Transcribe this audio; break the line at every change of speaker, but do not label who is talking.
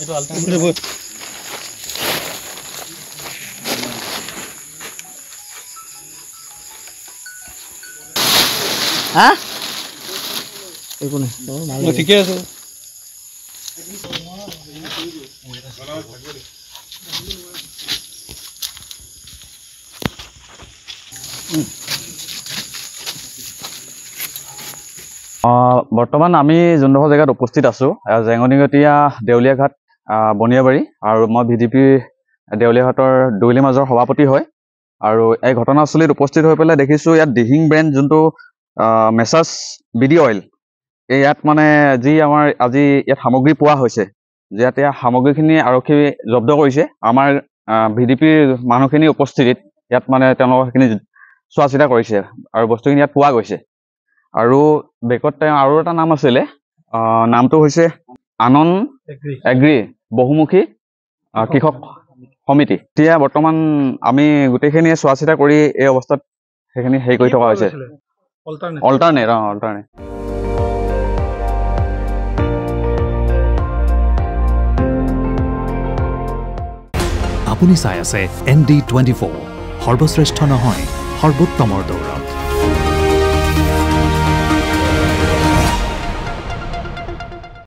এইটো আল্টাৰনেটিভ
হা একো নাই
মই ঠিকে আছে
বৰ্তমান আমি যোনডোখৰ জেগাত উপস্থিত আছোঁ জেঙনিগতীয়া দেউলীয়াঘাট বনিয়াবাৰী আৰু মই ভিডিপি দেউলীয়াঘাটৰ দুইলি মাজৰ সভাপতি হয় আৰু এই ঘটনাস্থলীত উপস্থিত হৈ পেলাই দেখিছোঁ ইয়াত দিহিং ব্ৰেণ্ড যোনটো মেছাজ বিডি অইল এই ইয়াত মানে যি আমাৰ আজি ইয়াত সামগ্ৰী পোৱা হৈছে যে ইয়াত সামগ্ৰীখিনি আৰক্ষী জব্দ কৰিছে আমাৰ ভিডিপিৰ মানুহখিনি উপস্থিতিত ইয়াত মানে তেওঁলোকৰ সেইখিনি চোৱা চিতা কৰিছে আৰু বস্তুখিনি ইয়াত পোৱা গৈছে আৰু বেকত আৰু এটা নাম আছিলে নামটো হৈছে আনন্দ এগ্ৰি বহুমুখী কৃষক সমিতি এতিয়া বৰ্তমান আমি গোটেইখিনিয়ে চোৱা চিতা কৰি এই অৱস্থাত সেইখিনি হেৰি কৰি থকা হৈছে অল্টাৰনেট
আপুনি চাই আছে ND24 সৰ্বশ্ৰেষ্ঠ নহয় সৰ্বোত্তমৰ দৌৰ